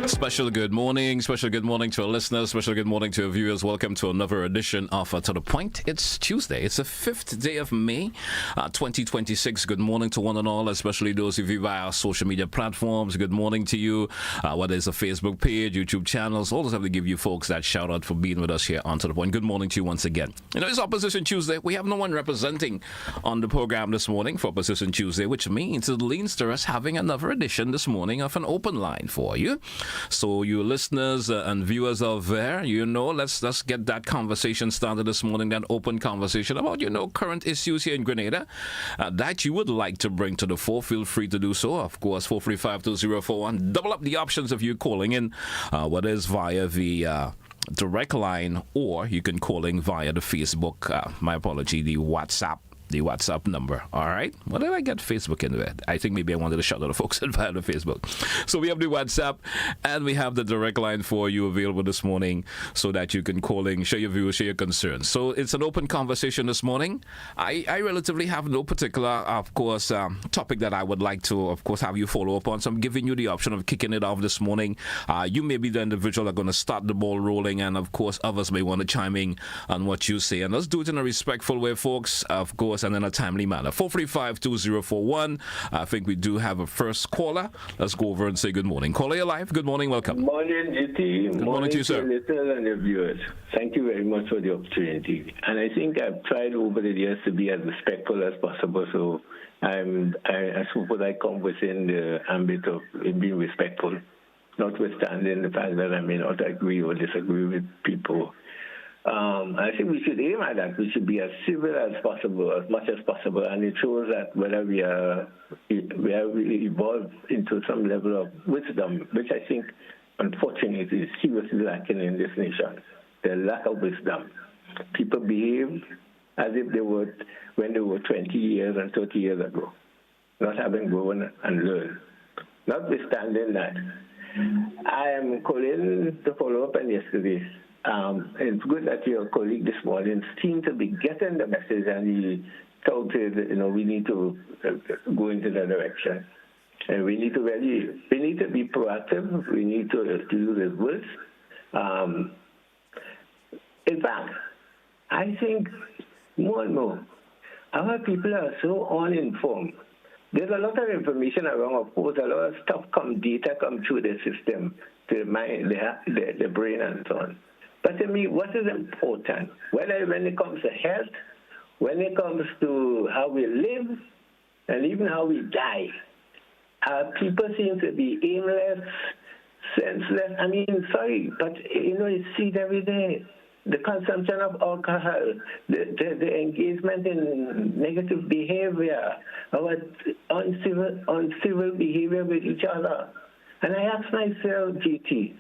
Special good morning to our listeners, special good morning to our viewers. Welcome to another edition of To The Point. It's Tuesday, it's the 5th day of May, 2026. Good morning to one and all, especially those of you via our social media platforms. Good morning to you, whether it's a Facebook page, YouTube channels. Always have to give you folks that shout out for being with us here on To The Point. Good morning to you once again. You know, it's Opposition Tuesday. We have no one representing on the program this morning for Opposition Tuesday, which means it leans to us having another edition this morning of an open line for you. So you listeners and viewers out there, you know, let's get that conversation started this morning, that open conversation about, you know, current issues here in Grenada that you would like to bring to the fore. Feel free to do so. Of course, 435-2041. Double up the options if you're calling in, whether it's via the direct line or you can call in via the Facebook, the WhatsApp number. All right. What did I get Facebook in there? I think maybe I wanted to shout out the folks via the Facebook. So we have the WhatsApp and we have the direct line for you available this morning so that you can call in, share your views, share your concerns. So it's an open conversation this morning. I relatively have no particular, of course, topic that I would like to, of course, have you follow up on. So I'm giving you the option of kicking it off this morning. You may be the individual that are going to start the ball rolling, and of course, others may want to chime in on what you say. And let's do it in a respectful way, folks, of course, and in a timely manner. 435-2041. I think we do have a first caller. Let's go over and say good morning. Caller, you're live. Good morning. Welcome. Good morning, GT. Good morning to you, sir. Listeners and the viewers. Thank you very much for the opportunity. And I think I've tried over the years to be as respectful as possible. So I suppose I come within the ambit of being respectful, notwithstanding the fact that I may not agree or disagree with people. I think we should aim at that. We should be as civil as possible, as much as possible, and it shows that whether we are really evolved into some level of wisdom, which I think, unfortunately, is seriously lacking in this nation. The lack of wisdom. People behave as if they were when they were 20 years and 30 years ago, not having grown and learned. Notwithstanding that, I am calling to follow up on yesterday. It's good that your colleague this morning seemed to be getting the message, and he touted, we need to go into that direction. And we need to be proactive. We need to use his words. In fact, I think more and more, our people are so uninformed. There's a lot of information around, of course, a lot of stuff data come through the system, to the mind, the brain, and so on. But to me, what is important, whether when it comes to health, when it comes to how we live, and even how we die, people seem to be aimless, senseless. I mean, sorry, but, you see it every day. The consumption of alcohol, the engagement in negative behavior, our uncivil behavior with each other. And I ask myself, GT,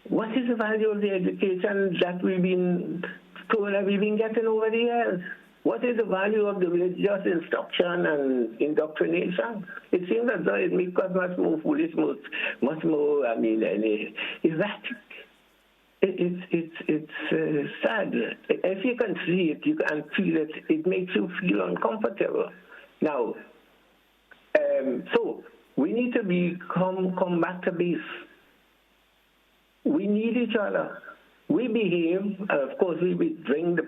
what is the value of the education that we've been told that we've been getting over the years? What is the value of the religious instruction and indoctrination? It seems as though it makes us much more foolish, much more, erratic. It's sad. If you can see it, you can feel it. It makes you feel uncomfortable. Now, so we need to come back to base. We need each other. We behave, and of course we drink the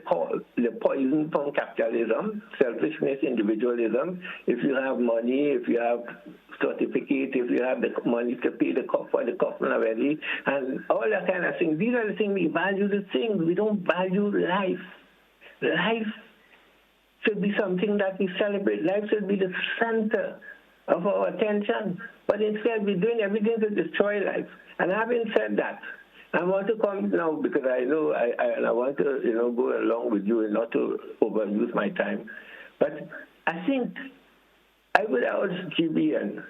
poison from capitalism, selfishness, individualism. If you have money, if you have certificate, if you have the money to pay the cost for the coffin already, and all that kind of thing. These are the things we value. The things we don't value life. Life should be something that we celebrate. Life should be the center of our attention. But instead, we're doing everything to destroy life. And having said that, I want to come now because I know I want to go along with you and not to overuse my time. But I think I would urge GBN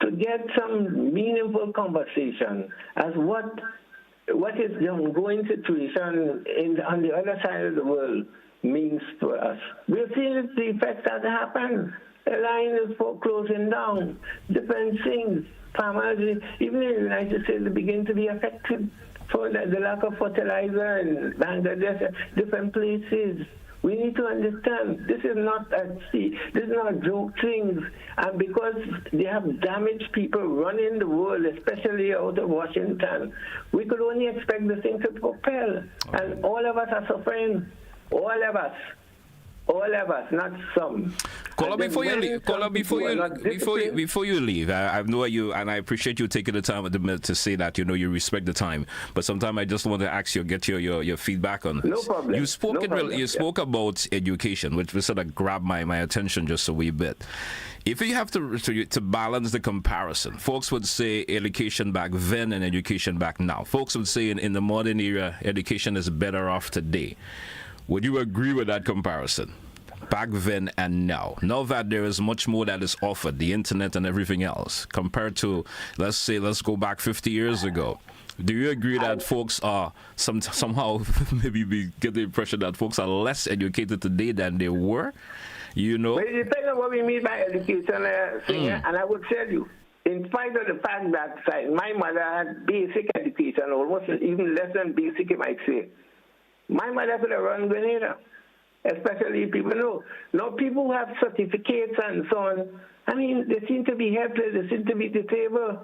to get some meaningful conversation as what is the ongoing situation on the other side of the world means for us. We've seen the effects that happen. The line is for closing down, different things. Farmers, even in the United States, they begin to be affected for the lack of fertilizer in Bangladesh, different places. We need to understand this is not this is not joke things, and because they have damaged people running the world, especially out of Washington, we could only expect the thing to propel, and all of us are suffering. All of us, not some. Caller, before you leave, I know you, and I appreciate you taking the time to say that you respect the time. But sometimes I just want to ask you, get your feedback on this. No problem. You spoke about education, which sort of grabbed my attention just a wee bit. If you have to balance the comparison, folks would say education back then and education back now. Folks would say in the modern era, education is better off today. Would you agree with that comparison? Back then and now. Now that there is much more that is offered, the internet and everything else, compared to, let's go back 50 years ago. Do you agree that folks are somehow, maybe we get the impression that folks are less educated today than they were? Well, it depends on what we mean by education, and I would tell you, in spite of the fact that my mother had basic education, almost even less than basic, you might say. My mother could have run Grenada, especially people know. Now, people who have certificates and so on, I mean, they seem to be helpless, they seem to be disabled.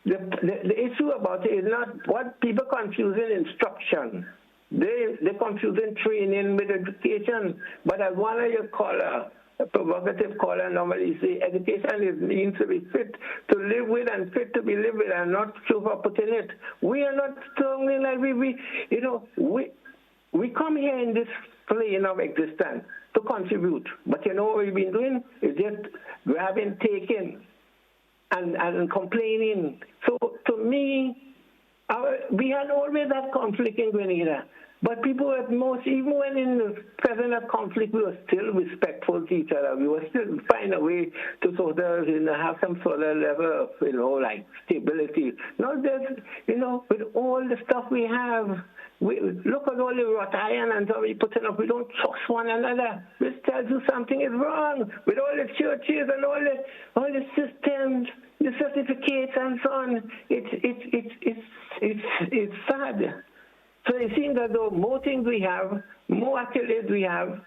The issue about it is not what people confusing instruction. They're confusing training with education. But as one of your caller, a provocative caller normally say, education means to be fit to live with and fit to be lived with and not super putting it. We are not strongly like we come here in this plane of existence to contribute. But what we've been doing is just grabbing, taking, and complaining. So to me, we had always that conflict in Grenada. But people at most, even when in the present of conflict, we were still respectful to each other. We were still find a way to sort of have some sort of level of like stability. Not just with all the stuff we have. We look at all the wrought iron and so we putting up. We don't trust one another. This tells you something is wrong with all the churches and all the systems, the certificates and so on. It's sad. So it seems that though more things we have, more accolades we have,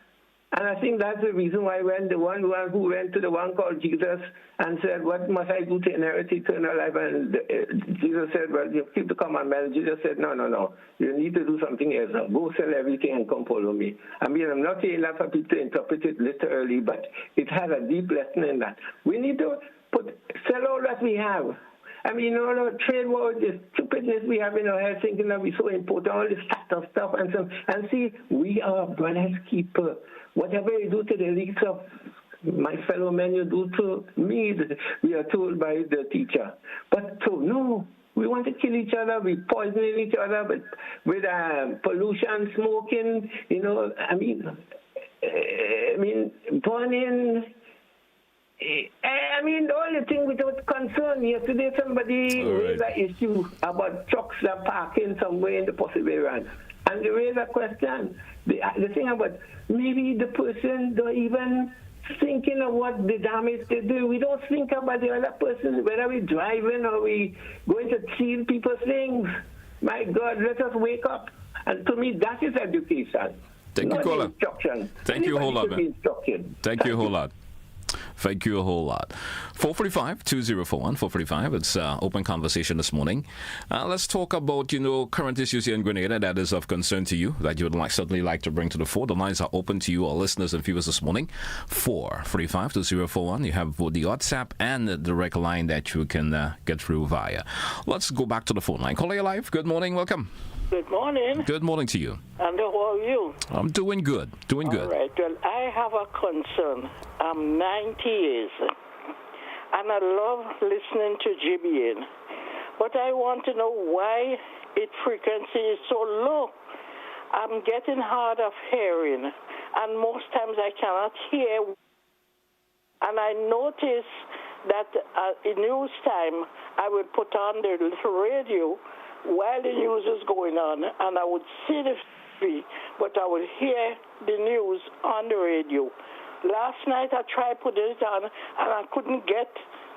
and I think that's the reason why when the one who went to the one called Jesus and said, "What must I do to inherit eternal life?" And Jesus said, "Well, you keep the commandments." Jesus said, No. You need to do something else. Go sell everything and come follow me. I mean, I'm not saying that for people to interpret it literally, but it has a deep lesson in that. We need to sell all that we have. I mean, all the trade war, the stupidness we have in our head, thinking that we're so important, all this stuff, and see, we are brother's keeper. Whatever you do to the least of my fellow men, you do to me, we are told by the teacher. But so, no, we want to kill each other, we poisoning each other with pollution, smoking, I mean, burning. I mean, the only thing without concern, yesterday somebody raised an issue about trucks that parking somewhere in the perseverance. And they raised a question. The thing about maybe the person don't even thinking of what the damage they do. We don't think about the other person, whether we're driving or we going to steal people's things. My God, let us wake up. And to me, that is education. Thank you, caller. Instruction. Thank you a whole lot, man. Thank you a whole lot. Thank you a whole lot. 445-2041, 445. It's open conversation this morning. Let's talk about, current issues here in Grenada that is of concern to you, that you would certainly like to bring to the fore. The lines are open to you, our listeners and viewers this morning. 445-2041. You have both the WhatsApp and the direct line that you can get through via. Let's go back to the phone line. Caller, you're live. Good morning. Welcome. Good morning. Good morning to you. And how are you? I'm doing good. All right. Well, I have a concern. I'm 90 years, and I love listening to GBN. But I want to know why its frequency is so low. I'm getting hard of hearing, and most times I cannot hear. And I notice that in news time, I would put on the little radio while the news is going on, and I would see the TV, but I would hear the news on the radio. Last night I tried putting it on, and I couldn't get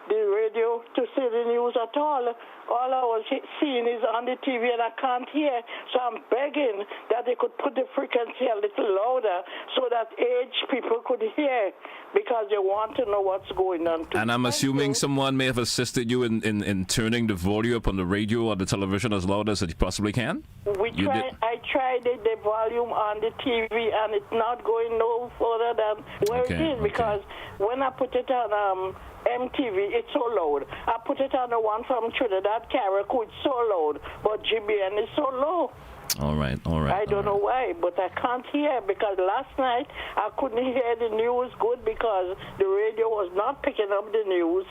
the radio to see the news at all. All I was seeing is on the TV and I can't hear. So I'm begging that they could put the frequency a little louder so that aged people could hear because they want to know what's going on. And I'm assuming someone may have assisted you in turning the volume up on the radio or the television as loud as it possibly can? I tried the volume on the TV and it's not going no further than where it is because when I put it on MTV, it's so loud. I put it on the one from Trinidad, Carriacou, it's so loud, but GBN is so low. All right. I don't know why, but I can't hear because last night I couldn't hear the news good because the radio was not picking up the news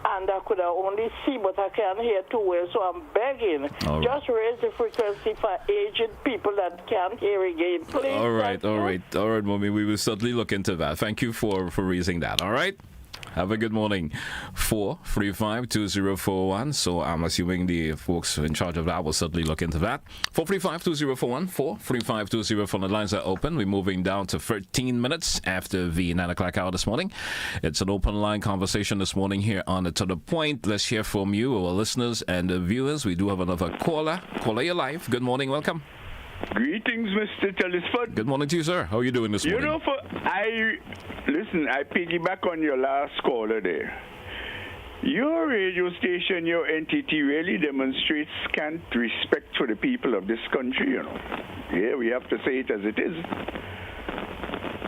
and I could only see, but I can't hear too well. So I'm begging, just raise the frequency for aged people that can't hear again, please. All right, Mommy. We will certainly look into that. Thank you for raising that. All right. Have a good morning. 435-2041. So I'm assuming the folks in charge of that will certainly look into that. 435-2041. 435-2041. The lines are open. We're moving down to 13 minutes after the 9 o'clock hour this morning. It's an open line conversation this morning here on the To The Point. Let's hear from you, our listeners and viewers. We do have another caller. Caller, you're live. Good morning. Welcome. Greetings, Mr. Telesford. Good morning to you, sir. How are you doing this morning? You know, I piggyback on your last caller there. Your radio station, your entity really demonstrates scant respect for the people of this country, you know. Yeah, we have to say it as it is.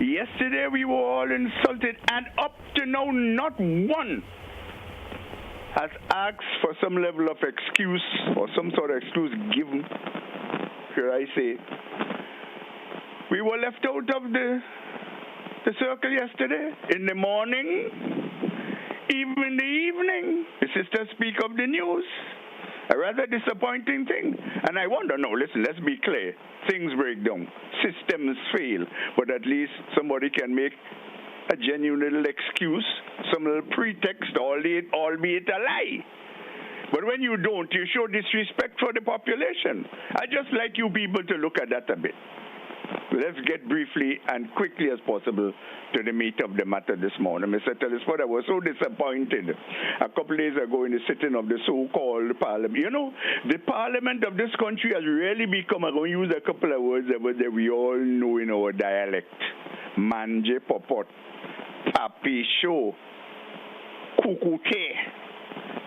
Yesterday we were all insulted, and up to now not one has asked for some level of excuse or some sort of excuse given. Here I say, we were left out of the circle yesterday. In the morning, even in the evening, the sisters speak of the news. A rather disappointing thing. And I wonder, no, listen, let's be clear. Things break down. Systems fail. But at least somebody can make a genuine little excuse, some little pretext, albeit a lie. But when you don't, you show disrespect for the population. I just like you people to look at that a bit. Let's get briefly and quickly as possible to the meat of the matter this morning. Mr. Telesford, I was so disappointed a couple days ago in the sitting of the so-called parliament. You know, the parliament of this country has really become, I'm going to use a couple of words that we all know in our dialect. Manje popot, papi show, kukute.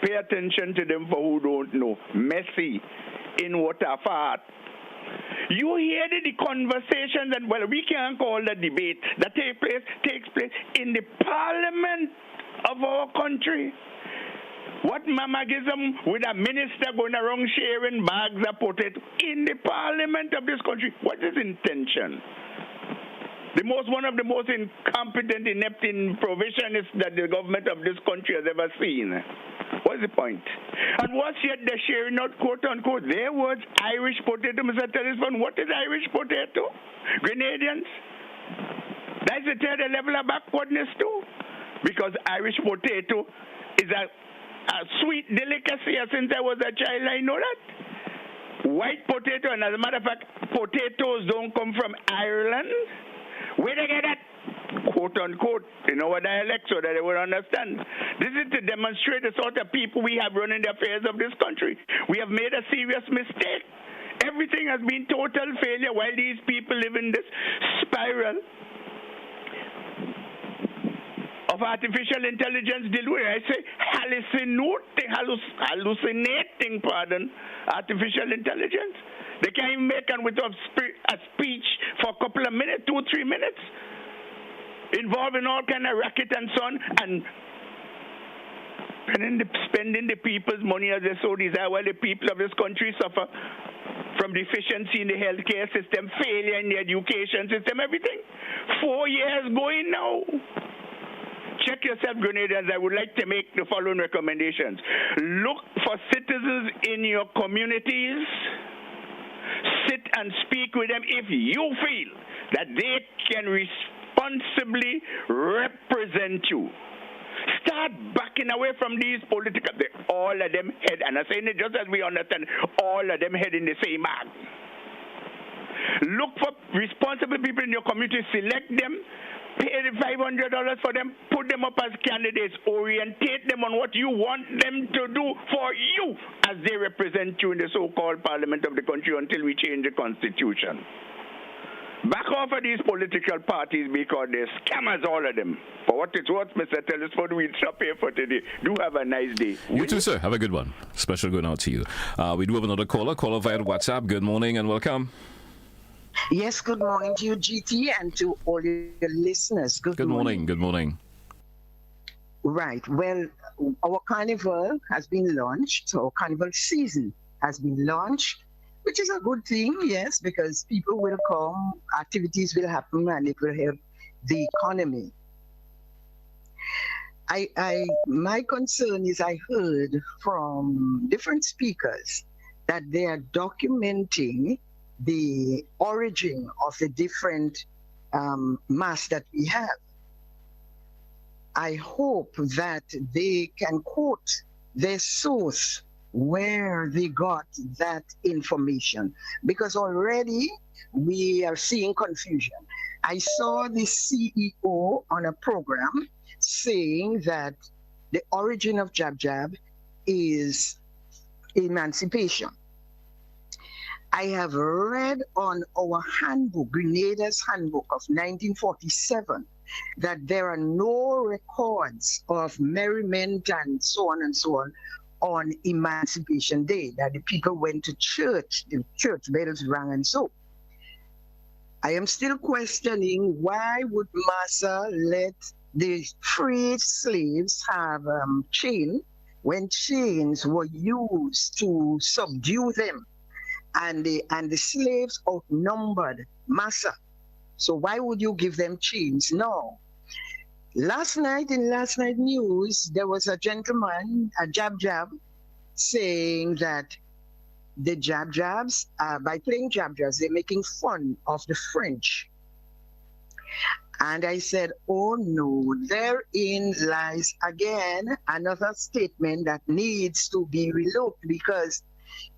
Pay attention to them for who don't know. Messy, in water fart. You hear the conversations, and well, we can't call the debate that takes place in the parliament of our country. What mamagism with a minister going around sharing bags of potato in the parliament of this country? What is intention? One of the most incompetent, inept provisionists that the government of this country has ever seen. What's the point? And once yet they're sharing out, quote unquote, their words, Irish potato, Mr. Telesford. What is Irish potato? Grenadians? That's the third level of backwardness too. Because Irish potato is a sweet delicacy. Since I was a child, I know that. White potato, and as a matter of fact, potatoes don't come from Ireland. Where they get that? Quote unquote, in our dialect so that they will understand. This is to demonstrate the sort of people we have running the affairs of this country. We have made a serious mistake. Everything has been total failure while these people live in this spiral of artificial intelligence delivery. I say hallucinating, artificial intelligence. They can't even make and with a speech for a couple of minutes, 2-3 minutes, involving all kind of racket and so on, and spending the people's money as they so desire while the people of this country suffer from deficiency in the healthcare system, failure in the education system, everything. 4 years going now. Check yourself, Grenadians. I would like to make the following recommendations. Look for citizens in your communities. Sit and speak with them if you feel that they can responsibly represent you. Start backing away from these political. All of them head, and I'm saying it just as we understand, all of them head in the same bag. Look for responsible people in your community select them, pay the $500 for them, put them up as candidates, orientate them on what you want them to do for you as they represent you in the so-called parliament of the country until we change the constitution. Back off of these political parties because they're scammers, all of them. For what it's worth, Mr. Telesford, we'll stop here for today. Do have a nice day. You too, sir. Have a good one. Special going out to you. We do have another caller via WhatsApp. Good morning and welcome. Yes, good morning to you, GT, and to all your listeners. Good morning. Good morning. Right. Well, our carnival has been launched. Our carnival season has been launched, which is a good thing, yes, because people will come, activities will happen, and it will help the economy. My concern is I heard from different speakers that they are documenting the origin of the different masks that we have. I hope that they can quote their source where they got that information, because already we are seeing confusion. I saw the CEO on a program saying that the origin of jab is emancipation. I have read on our handbook, Grenada's handbook of 1947, that there are no records of merriment and so on Emancipation Day, that the people went to church, the church bells rang and so. I am still questioning why would Massa let the freed slaves have chains when chains were used to subdue them, and the slaves outnumbered Massa. So why would you give them chains? No. Last night in last night news, there was a gentleman, a jab, saying that the jabs, by playing jabs, they're making fun of the French. And I said, oh no, therein lies again another statement that needs to be relooked, because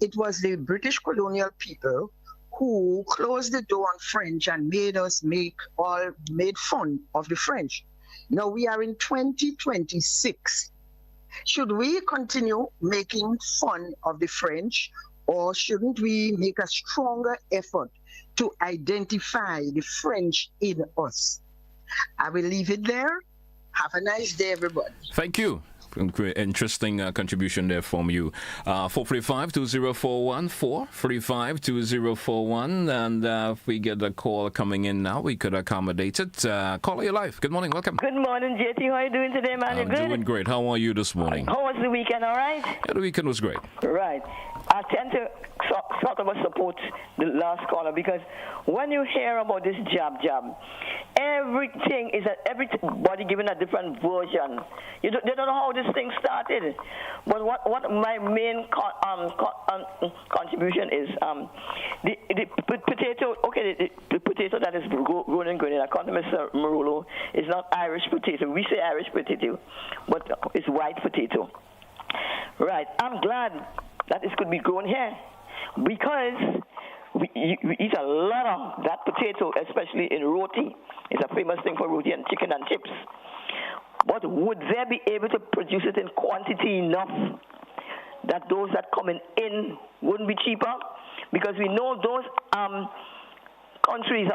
it was the British colonial people who closed the door on French and made fun of the French. Now we are in 2026. Should we continue making fun of the French, or shouldn't we make a stronger effort to identify the French in us? I will leave it there. Have a nice day, everybody. Thank you. Interesting contribution there from you. 435-2041, 435-2041, and if we get a call coming in now, we could accommodate it. Caller, your life. Good morning, welcome. Good morning, JT. How are you doing today, man? You good? I'm doing great. How are you this morning? How was the weekend, all right? Yeah, the weekend was great. Right. I tend to talk about support the last caller, because when you hear about this jab, everything is everybody giving a different version. They don't know how this thing started. But what my main contribution is, the potato. Okay, the potato that is grown in Grenada, according to Mr. Marullo, is not Irish potato. We say Irish potato, but it's white potato. Right. I'm glad that this could be grown here, because we eat a lot of that potato, especially in roti. It's a famous thing for roti and chicken and chips. But would they be able to produce it in quantity enough that those that coming in wouldn't be cheaper? Because we know those countries,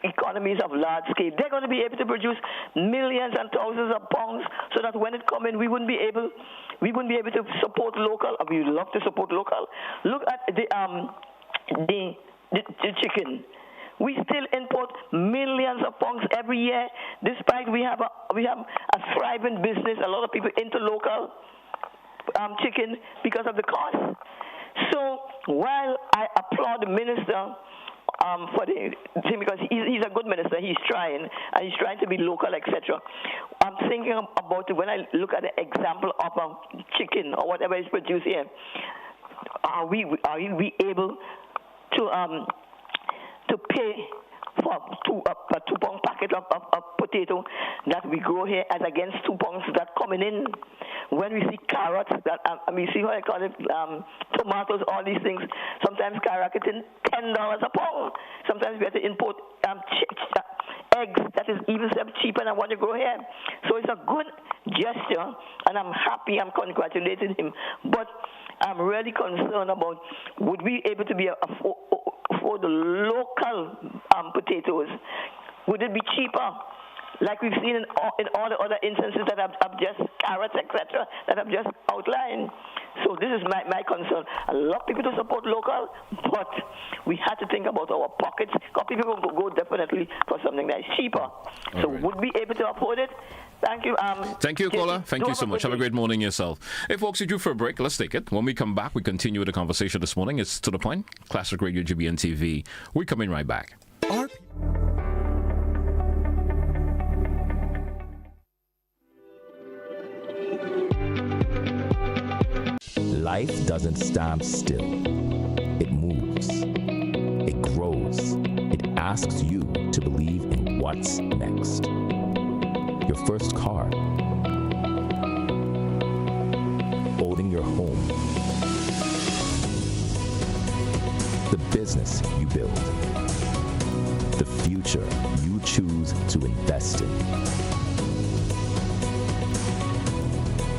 economies of large scale, they're going to be able to produce millions and thousands of pounds, so that when it come in, we wouldn't be able to support local. We would love to support local. Look at the chicken. We still import millions of pounds every year, despite we have a thriving business. A lot of people into local chicken because of the cost. So while I applaud the minister for the thing, because he's a good minister, he's trying to be local, etc. I'm thinking about it when I look at the example of a chicken or whatever is produced here. Are we able to pay for a 2-pound packet of potato that we grow here as against 2 pounds that coming in when we see carrots, that we see what I call it, tomatoes, all these things, sometimes skyrocketing $10 a pound. Sometimes we have to import eggs that is even cheaper than what you grow here. So it's a good gesture, and I'm happy, I'm congratulating him. But I'm really concerned about, would we able to be afford the local potatoes? Would it be cheaper? Like we've seen in all the other instances that I've just, carrots, etc., that I've just outlined. So this is my concern. I love people to support local, but we have to think about our pockets, because people will go definitely for something that is cheaper. So would we able to afford it? Thank you. Thank you, caller. Thank you so much. Have a great morning yourself. Hey, folks, you due for a break. Let's take it. When we come back, we continue the conversation this morning. It's To The Point, Classic Radio GBN TV. We're coming right back. Life doesn't stand still. It moves. It grows. It asks you to believe in what's next. Your first car. Owning your home. The business you build. The future you choose to invest in.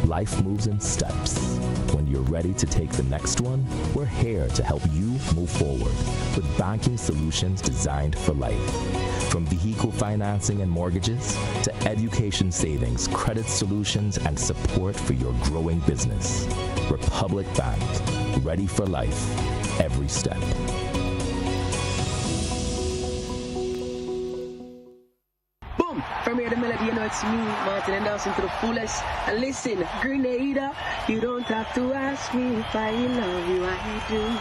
Life moves in steps. When you're ready to take the next one, we're here to help you move forward with banking solutions designed for life. From vehicle financing and mortgages to education savings, credit solutions, and support for your growing business. Republic Bank, ready for life, every step. From here, the melody, you know it's me, Martin, and dancing to the fullest. And listen, Grenada, you don't have to ask me if I love you, I do.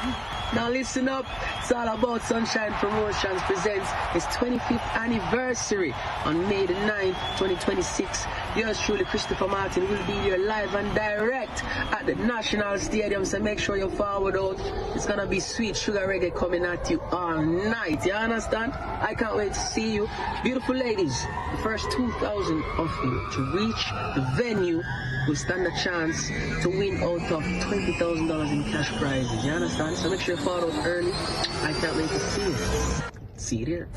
Now listen up, it's all about Sunshine Promotions presents its 25th anniversary on May the 9th, 2026. Yours truly, Christopher Martin, will be here live and direct at the National Stadium, so make sure you forward out. It's gonna be sweet sugar reggae coming at you all night, you understand? I can't wait to see you. Beautiful ladies, the first 2,000 of you to reach the venue will stand a chance to win out of $20,000 in cash prizes, you understand? So make sure you follow out early. I can't wait to see you. See you there.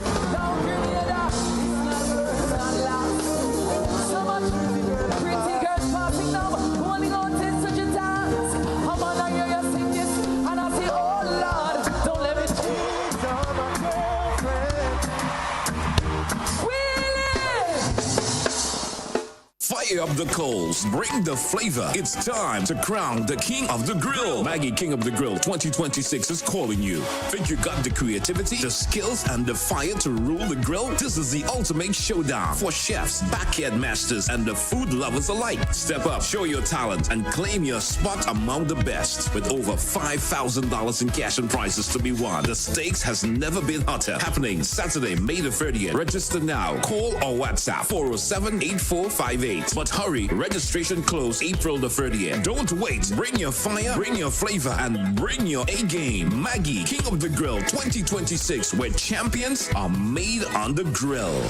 Fire up the coals, bring the flavor. It's time to crown the King of the Grill. Maggie King of the Grill 2026 is calling you. Think you got the creativity, the skills, and the fire to rule the grill? This is the ultimate showdown for chefs, backyard masters, and the food lovers alike. Step up, show your talent, and claim your spot among the best. With over $5,000 in cash and prizes to be won. The stakes has never been hotter. Happening Saturday, May the 30th. Register now. Call or WhatsApp 407-8458. But hurry, registration close April the 30th. Don't wait. Bring your fire, bring your flavor, and bring your A game. Maggie, King of the Grill 2026, where champions are made on the grill.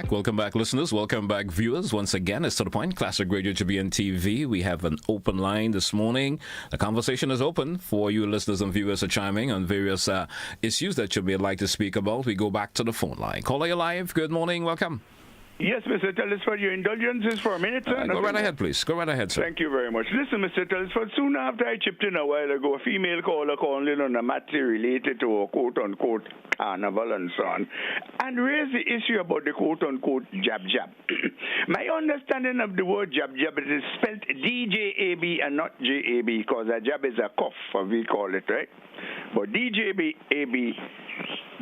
Welcome back, listeners. Welcome back, viewers. Once again, it's To The Point, Classic Radio GBN TV. We have an open line this morning. The conversation is open for you listeners and viewers to chime in on various issues that you may like to speak about. We go back to the phone line. Caller, you live. Good morning. Welcome. Yes, Mr. Telesford, your indulgences for a minute, sir. Go right ahead, please. Go right ahead, sir. Thank you very much. Listen, Mr. Telesford, soon after I chipped in a while ago, a female caller called in on a matter related to a quote-unquote carnival and so on, and raised the issue about the quote-unquote jab-jab. My understanding of the word jab-jab, it is spelled D-J-A-B and not J-A-B, because a jab is a cough, as we call it, right? But D-J-A-B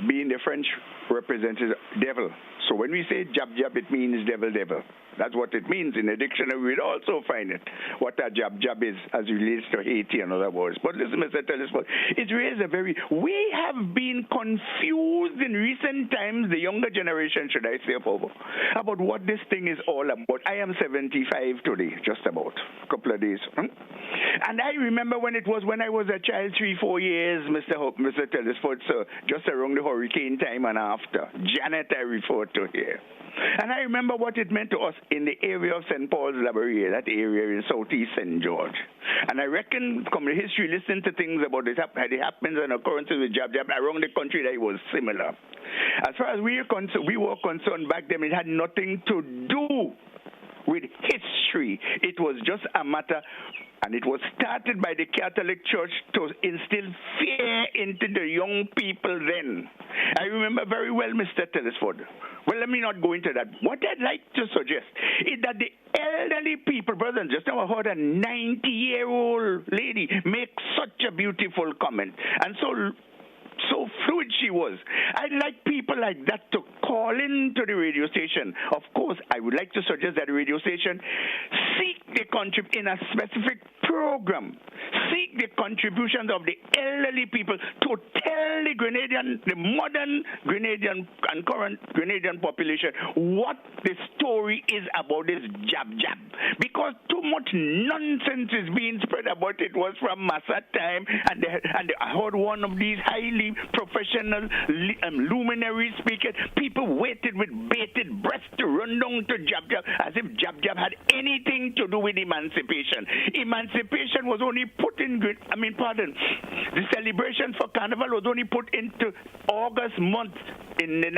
being the French represents devil. So when we say jab-jab, it means devil. That's what it means. In the dictionary, we'd also find it, what a jab-jab is as it relates to Haiti and other words. But listen, Mr. Telesford, it raises we have been confused in recent times, the younger generation, should I say, about what this thing is all about. I am 75 today, just about, a couple of days. And I remember when I was a child, 3-4 years, Mr. Telesford, so just around the hurricane time and after. Janet, I refer to here. And I remember what it meant to us in the area of St. Paul's Library, that area in southeast St. George. And I reckon, from the history, listening to things about the happenings and occurrences with jab-jab around the country, that it was similar. As far as we were concerned back then, it had nothing to do with history. It was just a matter, and it was started by the Catholic Church to instill fear into the young people then. I remember very well, Mr. Telesford. Well, let me not go into that. What I'd like to suggest is that the elderly people, brothers, just now I heard a 90-year-old lady make such a beautiful comment. And so fluid she was. I'd like people like that to call into the radio station. Of course, I would like to suggest that the radio station seek the in a specific program, seek the contributions of the elderly people to tell the modern Grenadian and current Grenadian population what the story is about this jab-jab. Because too much nonsense is being spread about it. Was from Massa time, and I heard one of these highly professional luminaries speak it. People waited with bated breath to run down to jab-jab as if jab-jab had anything to do with emancipation. Emancipation was only put in, the celebration for Carnival was only put into August month in the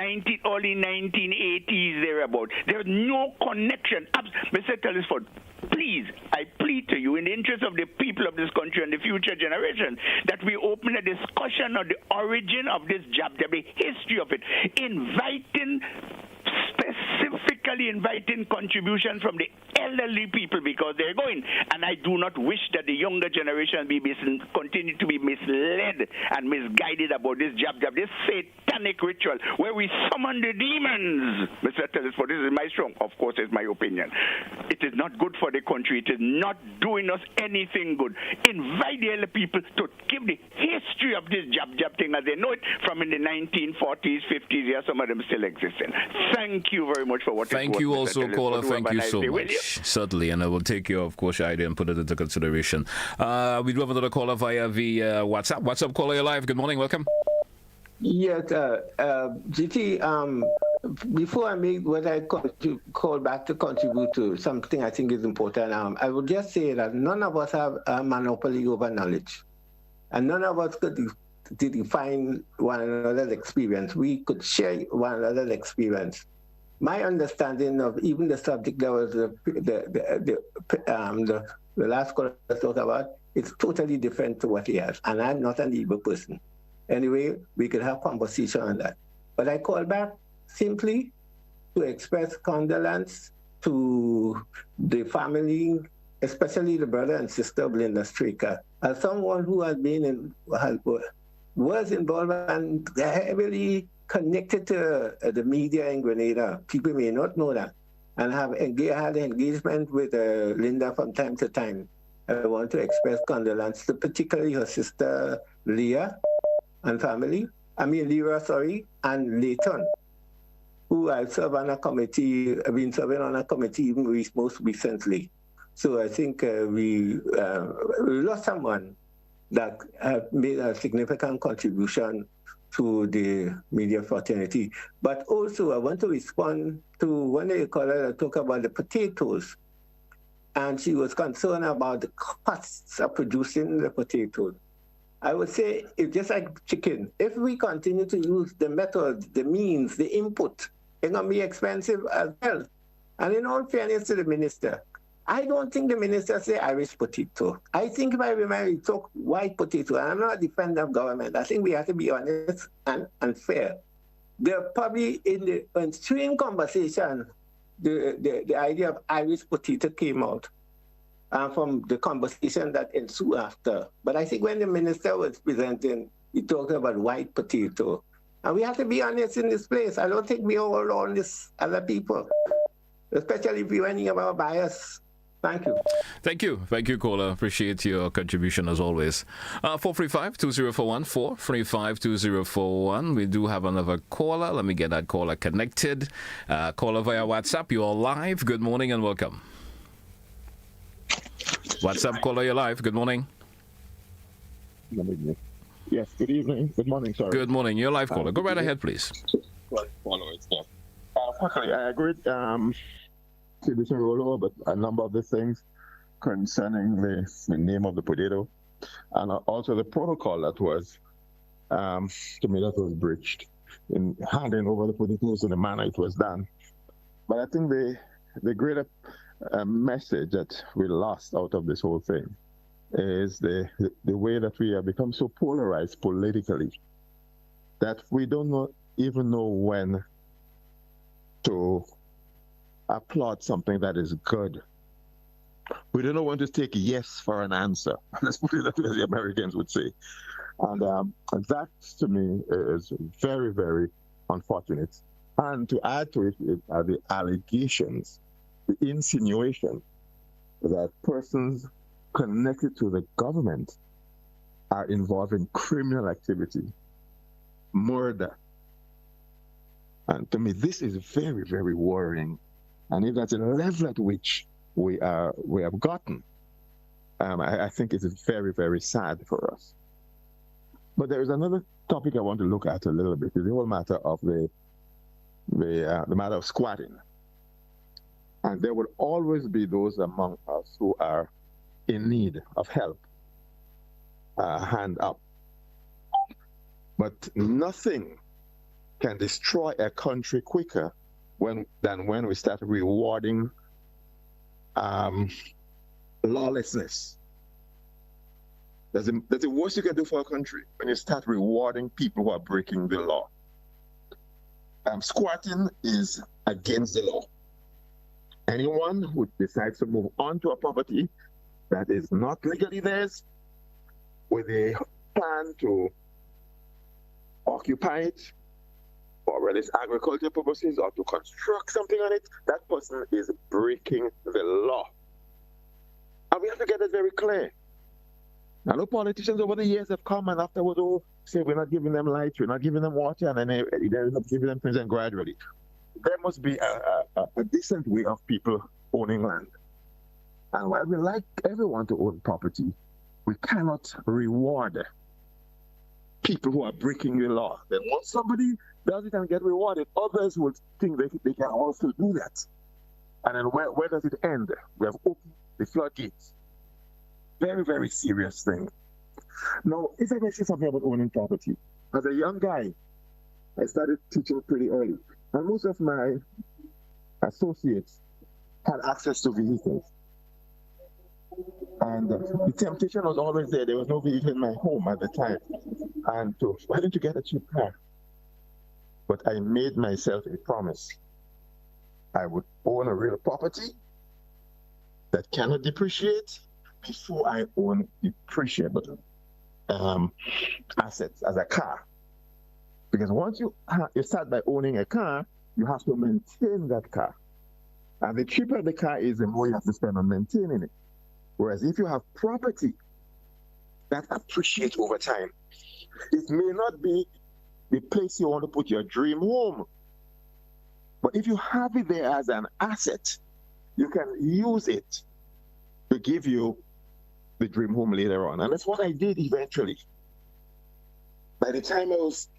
early 1980s thereabout. There's no connection. Mr. Telesford, please, I plead to you in the interest of the people of this country and the future generation that we open a discussion on the origin of this jab-jab, the history of it, specifically inviting contribution from the elderly people because they're going. And I do not wish that the younger generation continue to be misled and misguided about this jab-jab, this satanic ritual where we summon the demons. Mr. Telesford, this is my of course, is my opinion. It is not good for the country. It is not doing us anything good. Invite the elderly people to give the history of this jab-jab thing as they know it from in the 1940s, 50s. Yeah, some of them still existing. Thank you very much for what Thank you also, caller. Thank you so much. Certainly, and I will take your, of course, your idea and put it into consideration. We do have another caller via the WhatsApp. What's up, caller? You're live. Good morning. Welcome. Yes, GT, before I make what I call back to contribute to something I think is important, I would just say that none of us have a monopoly over knowledge. And none of us could define one another's experience. We could share one another's experience. My understanding of even the subject that was the last caller talked about, it's totally different to what he has. And I'm not an evil person. Anyway, we could have conversation on that. But I call back simply to express condolence to the family, especially the brother and sister of Linda Straker. As someone who has been was involved and heavily connected to the media in Grenada, people may not know that, and have had engagement with Linda from time to time. I want to express condolence to particularly her sister Leah and family. And Layton, who I've served on a committee, I've been serving on a committee even most recently. So I think we lost someone that made a significant contribution to the media fraternity. But also I want to respond to one of the callers that talked about the potatoes. And she was concerned about the costs of producing the potatoes. I would say it's just like chicken. If we continue to use the method, the means, the input it's going to be expensive as well. And in all fairness to the minister, I don't think the minister say Irish potato. I think if I remember, he took white potato. And I'm not a defender of government. I think we have to be honest and fair. They're probably in the ensuing conversation, the idea of Irish potato came out from the conversation that ensued after. But I think when the minister was presenting, he talked about white potato. And we have to be honest in this place. I don't think we all on this other people, especially if you're any of our bias. Thank you. Thank you. Thank you, caller. Appreciate your contribution as always. 435-2041, 435-2041. We do have another caller. Let me get that caller connected. Caller via WhatsApp. You are live. Good morning and welcome. WhatsApp caller, you're live. Good morning. Yes, good evening. Good morning, sorry. Good morning. You're live, caller. Go right ahead, please. Finally, I agreed to this rollover, but a number of the things concerning the name of the potato and also the protocol that was, to me, that was breached in handing over the potatoes in the manner it was done. But I think the greater message that we lost out of this whole thing is the way that we have become so polarized politically that we don't even know when to applaud something that is good. We don't know when to take yes for an answer. Let's put it that way, as the Americans would say. And that, to me, is very, very unfortunate. And to add to it are the allegations, the insinuation that persons connected to the government are involved in criminal activity, murder. And to me, this is very, very worrying. And if that's the level at which we have gotten, I think it's very, very sad for us. But there is another topic I want to look at a little bit, is the whole matter of the matter of squatting. And there will always be those among us who are in need of help, hand up. But nothing can destroy a country quicker than when we start rewarding lawlessness. That's the worst you can do for a country, when you start rewarding people who are breaking the law. Squatting is against the law. Anyone who decides to move onto a property that is not legally theirs with a plan to occupy it, or whether it's agricultural purposes or to construct something on it, that person is breaking the law. And we have to get that very clear. I know politicians over the years have come and afterwards say we're not giving them lights, we're not giving them water, and then they end up giving them things, and gradually. There must be a decent way of people owning land. And while we like everyone to own property, we cannot reward people who are breaking the law. Then once somebody does it and get rewarded, others will think they can also do that. And then where does it end? We have opened the floodgates. Very, very serious thing. Now, if I can say something about owning property, as a young guy, I started teaching pretty early. And most of my associates had access to vehicles. And the temptation was always there. There was no vehicle in my home at the time. And so, why didn't you get a cheap car? But I made myself a promise. I would own a real property that cannot depreciate before I own depreciable assets as a car. Because once you start by owning a car, you have to maintain that car. And the cheaper the car is, the more you have to spend on maintaining it. Whereas if you have property that appreciates over time, it may not be the place you want to put your dream home. But if you have it there as an asset, you can use it to give you the dream home later on. And that's what I did eventually. By the time I was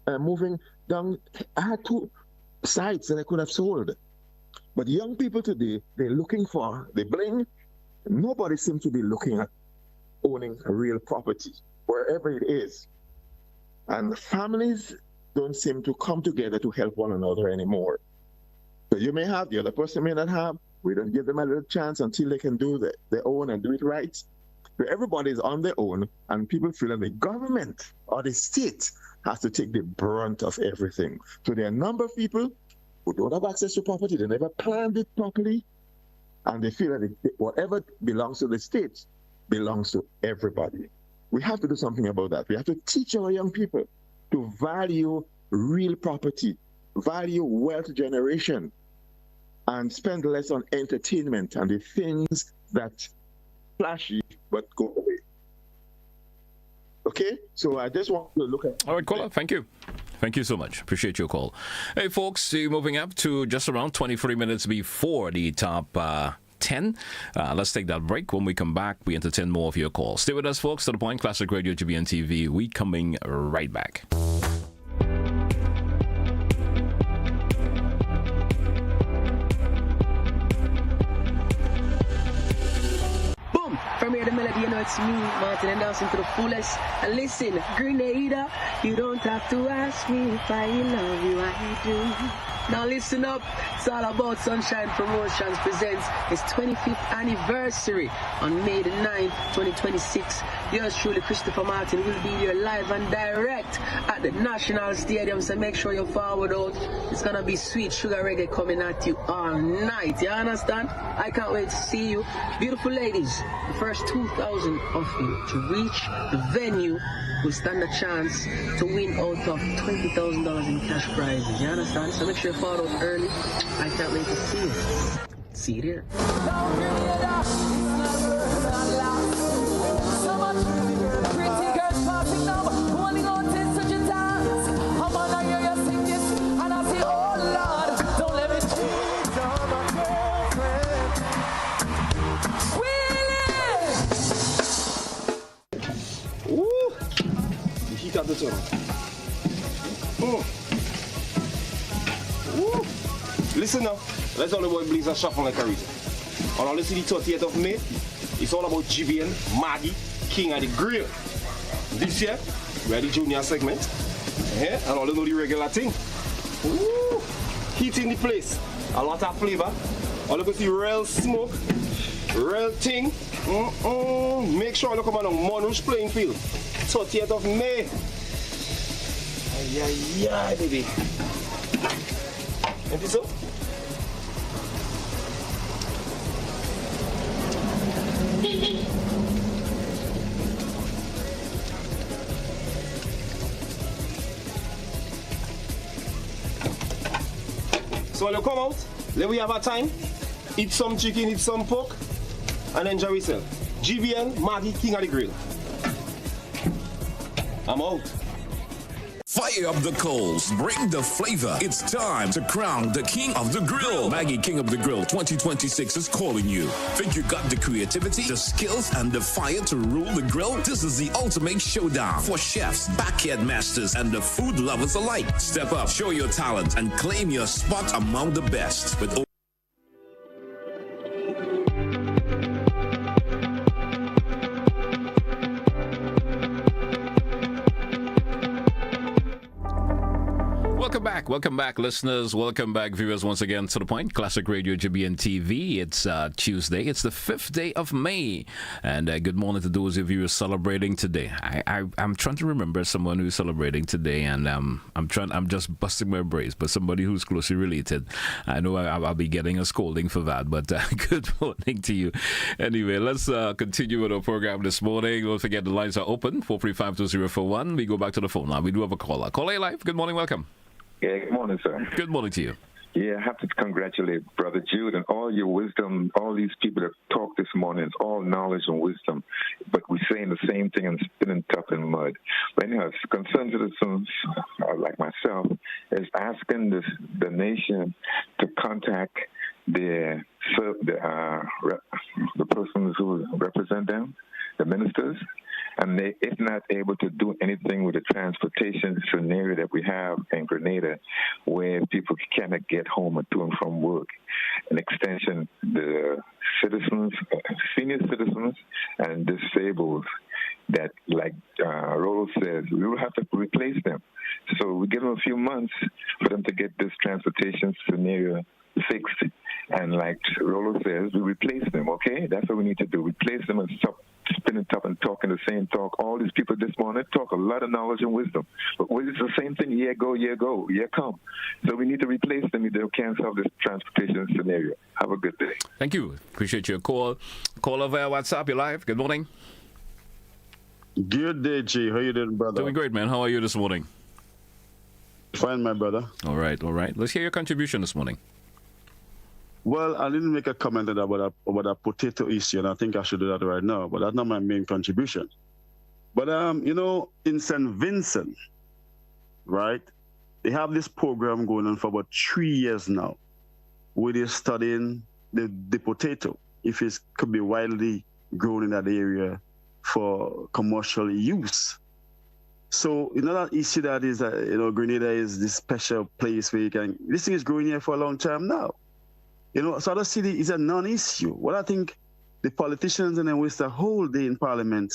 moving down, I had 2 sites that I could have sold. But young people today, they're looking for the bling. Nobody seems to be looking at owning a real property, wherever it is. And families don't seem to come together to help one another anymore. So you may have, the other person may not have. We don't give them a little chance until they can do their own and do it right. So everybody is on their own, and people feel that the government or the state has to take the brunt of everything. So there are a number of people who don't have access to property. They never planned it properly, and they feel that whatever belongs to the state belongs to everybody. We have to do something about that. We have to teach our young people to value real property, value wealth generation, and spend less on entertainment and the things that flashy but go away. Okay? So I just want to look at... All right, caller, thank you. Thank you so much. Appreciate your call. Hey, folks, moving up to just around 23 minutes before the top 10. Let's take that break. When we come back, we entertain more of your calls. Stay with us, folks. To the Point, Classic Radio, GBN TV. We coming right back. From here, the melody, you know it's me, Martin, and dancing to the fullest. And listen, Grenada, you don't have to ask me if I love you, I do. Now listen up, it's all about Sunshine Promotions presents its 25th anniversary on May the 9th, 2026. Yours truly, Christopher Martin, will be there live and direct at the National Stadium, so make sure you forward out. It's gonna be sweet sugar reggae coming at you all night, you understand? I can't wait to see you. Beautiful ladies, the first 2,000 of you to reach the venue will stand a chance to win out of $20,000 in cash prizes, you understand? So make sure you forward out early. I can't wait to see you. See you there. At the top. Listen now, let's all about Blazer Shuffle like a reason. On all listen the 30th of May, it's all about GBN, Maggie, King of the Grill. This year, we are the junior segment. And all you know the regular thing. Heat in the place, a lot of flavor. All you can see real smoke, real thing. Make sure you come on Monrouge playing field. 30th of May. Yeah, baby. And this up? So when you come out, then we have our time. Eat some chicken, eat some pork, and enjoy yourself. GBN, Maggie, King of the Grill. I'm out. Fire up the coals, bring the flavor. It's time to crown the King of the Grill. Maggie King of the Grill 2026 is calling you. Think you got the creativity, the skills, and the fire to rule the grill? This is the ultimate showdown for chefs, backyard masters, and the food lovers alike. Step up, show your talent, and claim your spot among the best. With Welcome back, listeners. Welcome back, viewers, once again to the Point, Classic Radio, GBN TV. It's Tuesday. It's the 5th day of May. And good morning to those of you who are celebrating today. I'm trying to remember someone who's celebrating today, and I'm just busting my brains, but somebody who's closely related. I know I'll be getting a scolding for that, but good morning to you. Anyway, let's continue with our program this morning. Don't forget the lines are open, 435-2041. We go back to the phone now. We do have a caller. Caller live. Good morning. Welcome. Yeah, good morning, sir. Good morning to you. Yeah, I have to congratulate Brother Jude and all your wisdom, all these people that talk this morning. It's all knowledge and wisdom, but we're saying the same thing and spinning tough in mud. But anyhow, concerned citizens like myself is asking the nation to contact the persons who represent them, the ministers, and they, if not able to do anything with the transportation scenario that we have in Grenada, where people cannot get home and to and from work. An extension, the citizens, senior citizens, and disabled, that, like Rolo says, we will have to replace them. So we give them a few months for them to get this transportation scenario fixed. And like Rolo says, we replace them, okay? That's what we need to do. Replace them and stop spinning top and talking the same talk. All these people this morning talk a lot of knowledge and wisdom. But it's the same thing, year come. So we need to replace them if they can't solve this transportation scenario. Have a good day. Thank you. Appreciate your call. Call over WhatsApp. You're live. Good morning. Good day, G. How you doing, brother? Doing great, man. How are you this morning? Fine, my brother. All right. Let's hear your contribution this morning. Well, I didn't make a comment about a potato issue, and I think I should do that right now, but that's not my main contribution. But, in St. Vincent, right, they have this program going on for about 3 years now, where they're studying the potato, if it could be widely grown in that area for commercial use. So, that issue that is, Grenada is this special place where this thing is growing here for a long time now. So the city is a non-issue. What I think the politicians and then waste a whole day in Parliament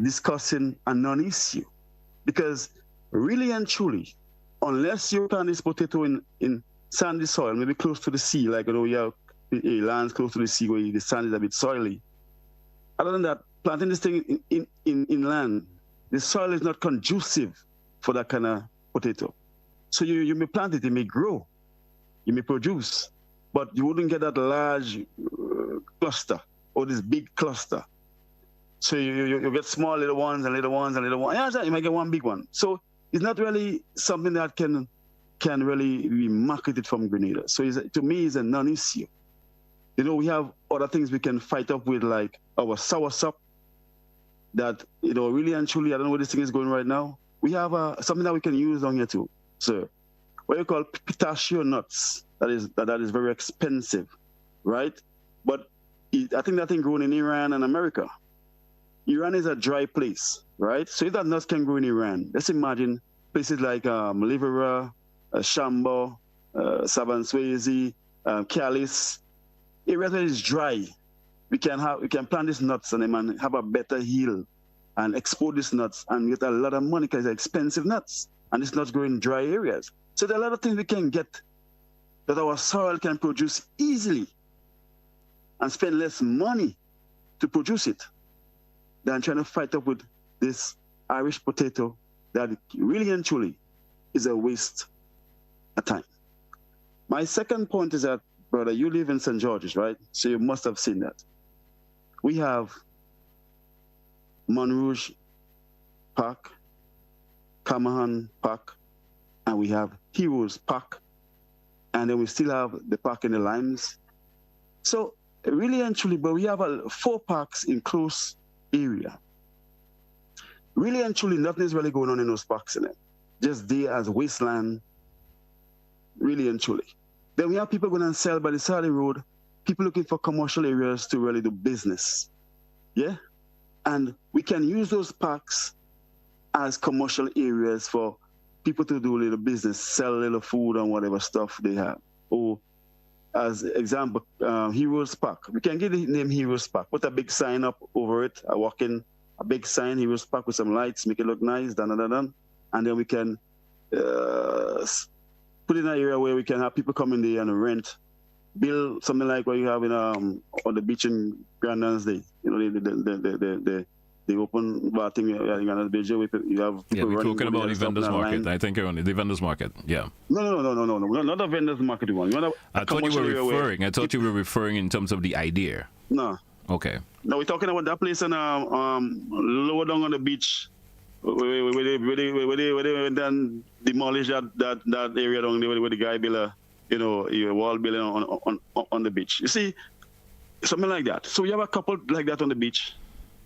discussing a non-issue. Because really and truly, unless you plant this potato in sandy soil, maybe close to the sea, like you have lands close to the sea where the sand is a bit soily. Other than that, planting this thing in land, the soil is not conducive for that kind of potato. So you may plant it, it may grow, you may produce, but you wouldn't get that large cluster or this big cluster. So you get small little ones and little ones and little ones. Yeah, you might get one big one. So it's not really something that can really be marketed from Grenada. So to me, it's a non-issue. We have other things we can fight up with, like our soursop. That really and truly, I don't know where this thing is going right now. We have something that we can use down here too, sir. What you call pistachio nuts. That is very expensive, right? But I think that thing grown in Iran and America. Iran is a dry place, right? So if that nuts can grow in Iran, let's imagine places like Livera, Shambo, Savan Swayze, Calice, areas where it's dry. We can plant these nuts and then have a better yield and export these nuts and get a lot of money because they're expensive nuts and it's not growing in dry areas. So there are a lot of things we can get that our soil can produce easily and spend less money to produce it than trying to fight up with this Irish potato that really and truly is a waste of time. My second point is that, brother, you live in St. George's, right? So you must have seen that. We have Monrouge Park, Camahan Park, and we have Heroes Park, and then we still have the park in the Limes. So really and truly, but we have 4 parks in close area. Really and truly, nothing is really going on in those parks in it. Just there as wasteland, really and truly. Then we have people going and sell by the side of the road, people looking for commercial areas to really do business. Yeah? And we can use those parks as commercial areas for people to do a little business, sell a little food and whatever stuff they have. Or as example, Heroes Park. We can get the name Heroes Park. Put a big sign up over it. I walk in, a big sign, Heroes Park with some lights, make it look nice, done. And then we can put in an area where we can have people come in there and rent, build something like what you have in on the beach in Grand Anne's Day. The open bar thing you have. Yeah, we're talking about the vendors market. I think you're on the vendors market. Yeah. No, not the vendors market one. I thought you were referring in terms of the idea. No. Okay. No, we're talking about that place in lower down on the beach. Where they then demolish that area down there where the guy built a wall building on the beach. You see, something like that. So we have a couple like that on the beach.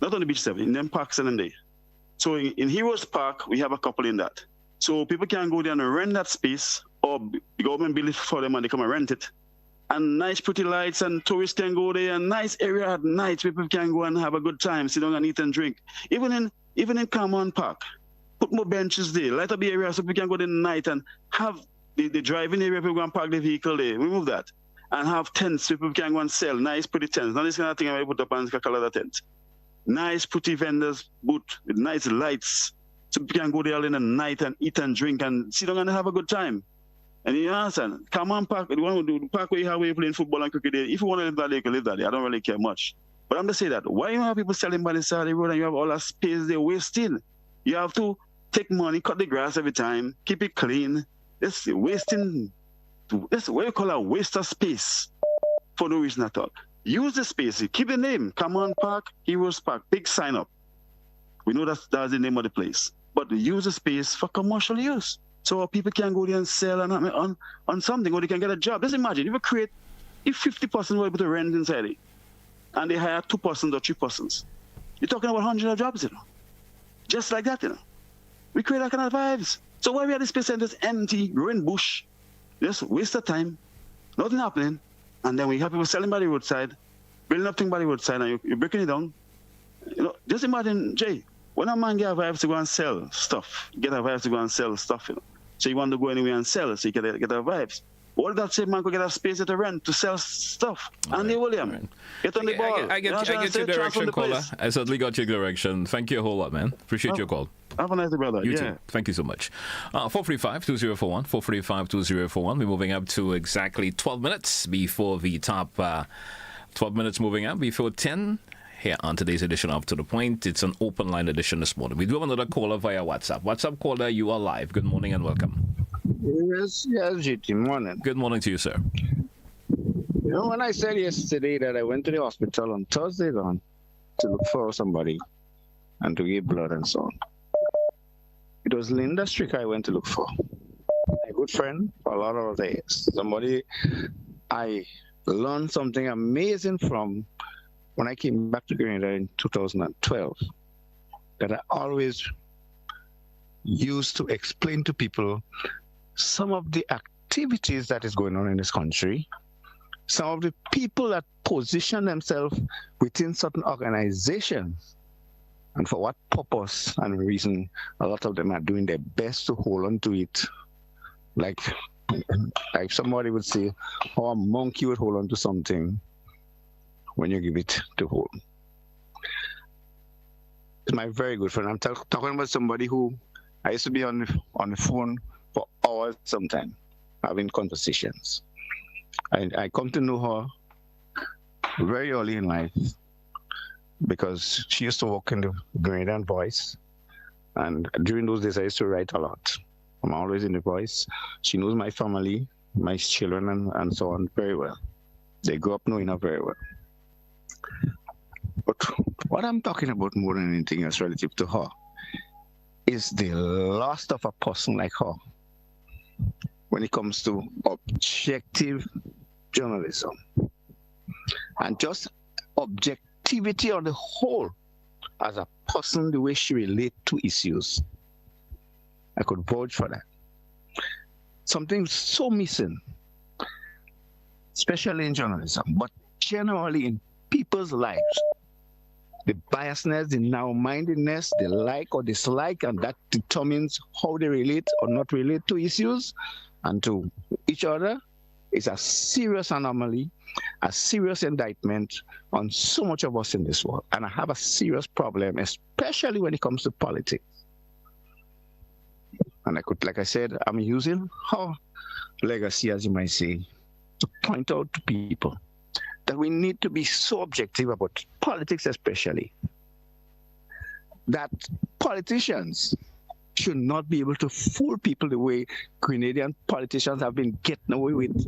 Not on the beach, 7, in them parks and there. So in Heroes Park, we have a couple in that. So people can go there and rent that space, or the government build it for them and they come and rent it. And nice pretty lights, and tourists can go there, and nice area at night, people can go and have a good time, sit down and eat and drink. Even in Cameron Park, put more benches there, light up the area so people can go there at night and have the driving area, people can park the vehicle there, remove that. And have tents so people can go and sell, nice pretty tents. Not this kind of thing I put up and color the tent. Nice pretty vendors booth with nice lights so people can go there in the night and eat and drink and sit down and have a good time. And you understand? Come on, park. The one who do the park where you have where you playing football and cricket there. If you want to live that day, you can live that day. I don't really care much. But I'm just saying that. Why you have people selling by the side of the road and you have all that space they're wasting? You have to take money, cut the grass every time, keep it clean. That's wasting. That's what you call a waste of space for no reason at all. Use the space. Keep the name. Come on, Park, Heroes Park. Big sign up. We know that's the name of the place. But use the space for commercial use. So people can go there and sell on something, or they can get a job. Just imagine if 50% were able to rent inside it, and they hire 2 persons or 3 persons. You're talking about hundreds of jobs, Just like that, We create that kind of vibes. So why we have this place and just empty, growing bush, just waste of time, nothing happening, and then we have people selling by the roadside, building up things by the roadside, and you're breaking it down. Just imagine, Jay, when a man get a vibes to go and sell stuff, So you want to go anywhere and sell, so you get a vibes. All that same man could get a space to rent to sell stuff. Andy William, get on the ball. I get your direction, caller. I certainly got your direction. Thank you a whole lot, man. Appreciate your call. Have a nice day, brother. You too. Thank you so much. 435-2041, 435-2041. We're moving up to exactly 12 minutes before the top 12 minutes moving up before 10. Here on today's edition of To The Point. It's an open line edition this morning. We do have another caller via WhatsApp. WhatsApp caller, you are live. Good morning and welcome. Yes, GT, morning. Good morning to you, sir. When I said yesterday that I went to the hospital on Thursday to look for somebody and to give blood and so on, it was Linda Strick I went to look for. A good friend for a lot of days. Somebody I learned something amazing from when I came back to Grenada in 2012, that I always used to explain to people some of the activities that is going on in this country, some of the people that position themselves within certain organizations, and for what purpose and reason a lot of them are doing their best to hold on to it. Like somebody would say, how a monkey would hold on to something when you give it to hold. It's my very good friend. I'm talking about somebody who I used to be on the phone for hours sometimes, having conversations. I come to know her very early in life because she used to work in the Grenadian Voice. And during those days, I used to write a lot. I'm always in the Voice. She knows my family, my children, and so on very well. They grew up knowing her very well. But what I'm talking about more than anything else relative to her is the loss of a person like her when it comes to objective journalism and just objectivity on the whole as a person, the way she relates to issues. I could vouch for that. Something so missing, especially in journalism, but generally in people's lives. The biasness, the narrow-mindedness, the like or dislike, and that determines how they relate or not relate to issues and to each other is a serious anomaly, a serious indictment on so much of us in this world. And I have a serious problem, especially when it comes to politics. And like I said, I'm using her legacy, as you might say, to point out to people that we need to be so objective about politics, especially that politicians should not be able to fool people the way Grenadian politicians have been getting away with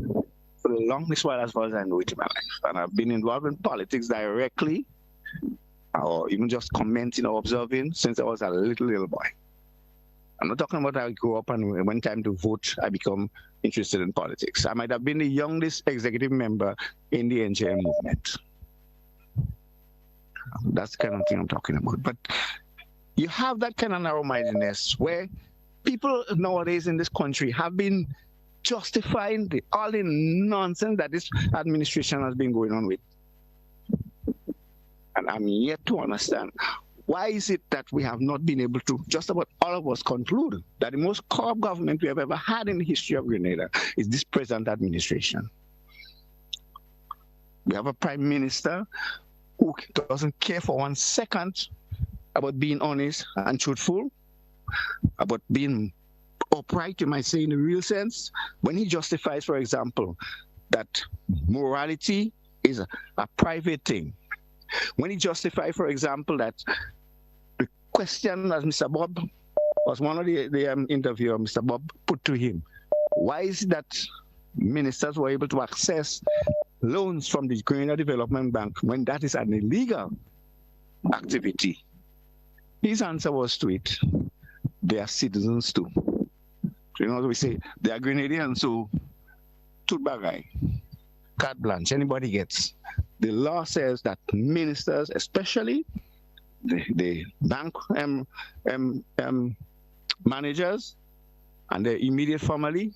for the longest while, as far as I know it in my life. And I've been involved in politics directly, or even just commenting or observing since I was a little boy. I'm not talking about how I grew up and when time to vote, I become interested in politics. I might have been the youngest executive member in the NJM movement. That's the kind of thing I'm talking about. But you have that kind of narrow-mindedness where people nowadays in this country have been justifying all the nonsense that this administration has been going on with. And I'm yet to understand, why is it that we have not been able to, just about all of us, conclude that the most corrupt government we have ever had in the history of Grenada is this present administration? We have a prime minister who doesn't care for 1 second about being honest and truthful, about being upright, you might say, in the real sense, when he justifies, for example, that morality is a private thing. When he justifies, for example, that the question, as Mr. Bob was one of the interviewer, Mr. Bob put to him, why is it that ministers were able to access loans from the Grenada Development Bank when that is an illegal activity? His answer was to it, they are citizens too. You know, we say they are Grenadians, so tout bagay, carte blanche, anybody gets. The law says that ministers, especially the bank managers and their immediate family,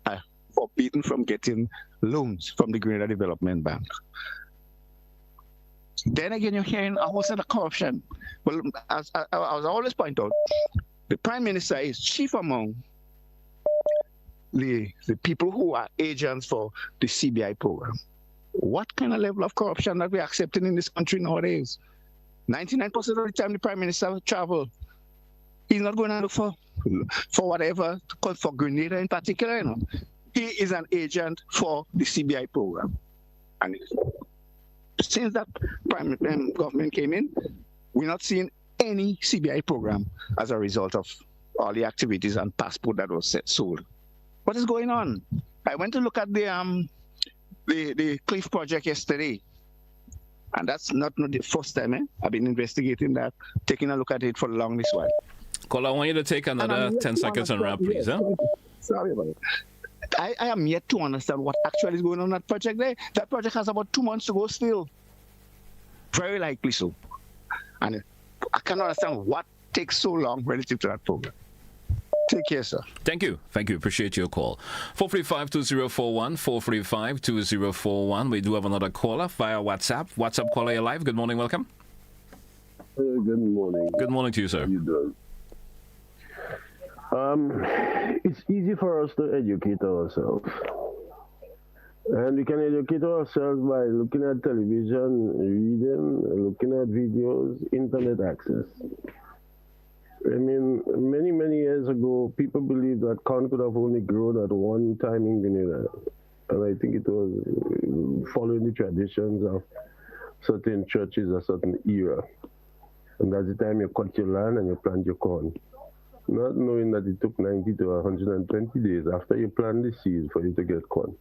are forbidden from getting loans from the Grenada Development Bank. Then again, you're hearing a whole set of corruption. Well, as I always point out, the Prime Minister is chief among the people who are agents for the CBI program. What kind of level of corruption that we're accepting in this country nowadays? 99% of the time the Prime Minister travels, he's not going to look for whatever, for Grenada in particular. You know. He is an agent for the CBI program. And since that government came in, we're not seeing any CBI program as a result of all the activities and passport that was sold. What is going on? I went to look at the Cliff project yesterday, and that's not the first time. I've been investigating that, taking a look at it for long this while. Cole, I want you to take another 10 seconds and wrap, please. Huh? Sorry about it. I am yet to understand what actually is going on that project there. That project has about 2 months to go still. Very likely so. And I cannot understand what takes so long relative to that program. Take care, sir. Thank you. Appreciate your call. 435-2041, 435-2041. We do have another caller via WhatsApp. WhatsApp caller, you're live. Good morning, welcome. Good morning. Good morning to you, sir. How you doing? It's easy for us to educate ourselves. And we can educate ourselves by looking at television, reading, looking at videos, internet access. I mean, many years ago, people believed that corn could have only grown at one time in Grenada. And I think it was following the traditions of certain churches, a certain era. And that's the time you cut your land and you plant your corn. Not knowing that it took 90 to 120 days after you plant the seed for you to get corn.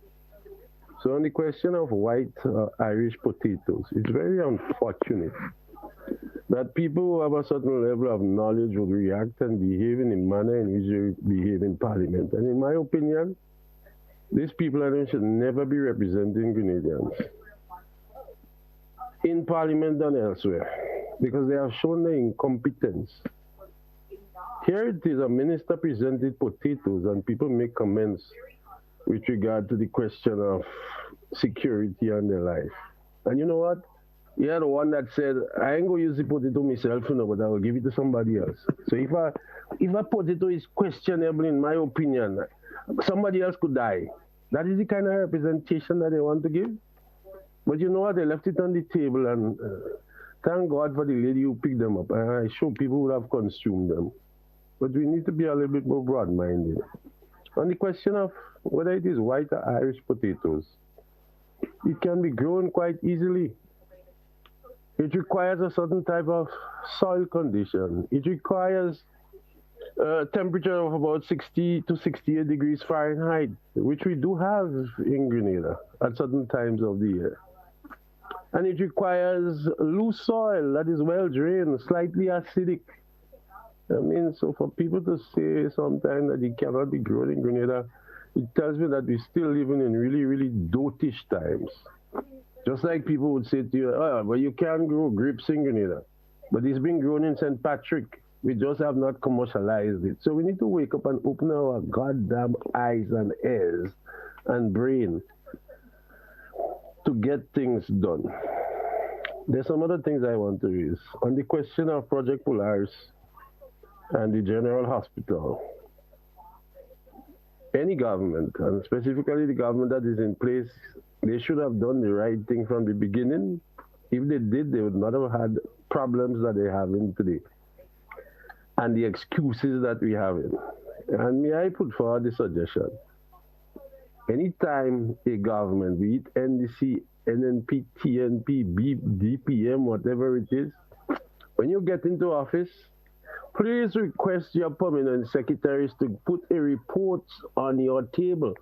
So on the question of white Irish potatoes, it's very unfortunate that people who have a certain level of knowledge would react and behave in the manner in which they behave in Parliament. And in my opinion, these people should never be representing Grenadians in Parliament and elsewhere, because they have shown their incompetence. Here it is, a minister presented potatoes and people make comments with regard to the question of security and their life. And you know what? You had one that said, I ain't going to use the potato myself, you know, but I will give it to somebody else. So if a potato is questionable, in my opinion, somebody else could die. That is the kind of representation that they want to give. But you know what? They left it on the table, and thank God for the lady who picked them up. And I'm sure people would have consumed them. But we need to be a little bit more broad-minded. On the question of whether it is white or Irish potatoes, it can be grown quite easily. It requires a certain type of soil condition. It requires a temperature of about 60 to 68 degrees Fahrenheit, which we do have in Grenada at certain times of the year. And it requires loose soil that is well drained, slightly acidic. I mean, so for people to say sometimes that it cannot be grown in Grenada, it tells me that we're still living in really, really dotish times. Just like people would say to you, oh, but you can't grow grapes in Grenada. But it's been grown in St. Patrick. We just have not commercialized it. So we need to wake up and open our goddamn eyes and ears and brain to get things done. There's some other things I want to raise. On the question of Project Polaris and the General Hospital, any government, and specifically the government that is in place, they should have done the right thing from the beginning. If they did, they would not have had problems that they have in today and the excuses that we have in. And may I put forward the suggestion? Anytime a government, be it NDC, NNP, TNP, DPM, whatever it is, when you get into office, please request your permanent secretaries to put a report on your table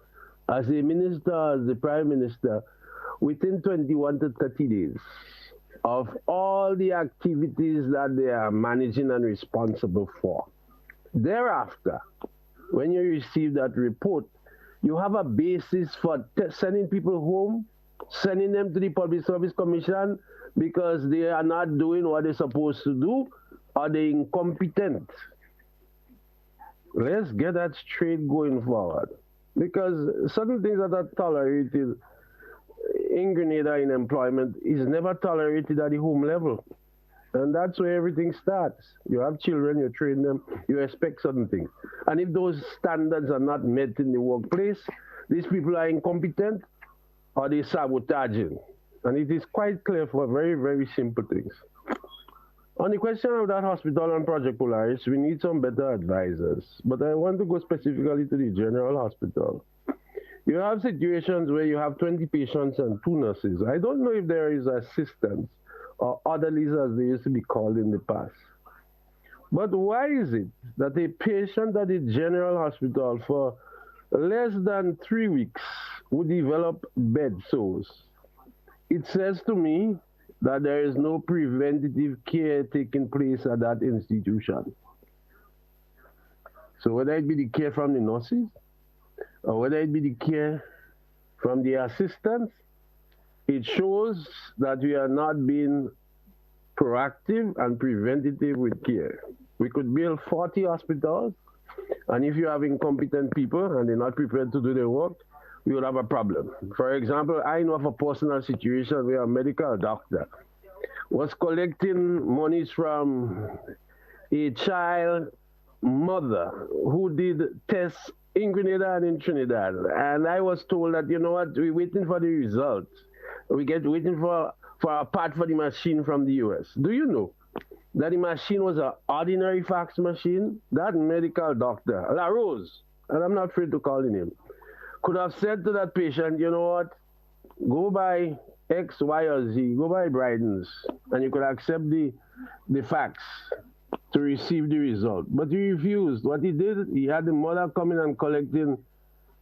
as a minister, as the prime minister, within 21 to 30 days of all the activities that they are managing and responsible for. Thereafter, when you receive that report, you have a basis for sending people home, sending them to the Public Service Commission because they are not doing what they're supposed to do, or they're incompetent. Let's get that straight going forward. Because certain things that are tolerated in Grenada in employment is never tolerated at the home level. And that's where everything starts. You have children, you train them, you expect certain things. And if those standards are not met in the workplace, these people are incompetent or they're sabotaging. And it is quite clear for very, very simple things. On the question of that hospital and Project Polaris, we need some better advisors. But I want to go specifically to the general hospital. You have situations where you have 20 patients and 2 nurses. I don't know if there is assistance or orderlies as they used to be called in the past. But why is it that a patient at the general hospital for less than 3 weeks would develop bed sores? It says to me that there is no preventative care taking place at that institution. So whether it be the care from the nurses, or whether it be the care from the assistants, it shows that we are not being proactive and preventative with care. We could build 40 hospitals, and if you have incompetent people and they're not prepared to do their work, we would have a problem. For example, I know of a personal situation where a medical doctor was collecting monies from a child mother who did tests in Grenada and in Trinidad. And I was told that, you know what, we're waiting for the results. Waiting for a part for the machine from the US. Do you know that the machine was an ordinary fax machine? That medical doctor, La Rose, and I'm not afraid to call him, could have said to that patient, you know what, go buy X, Y, or Z, go buy Bryden's, and you could accept the fax to receive the result. But he refused. What he did, he had the mother coming and collecting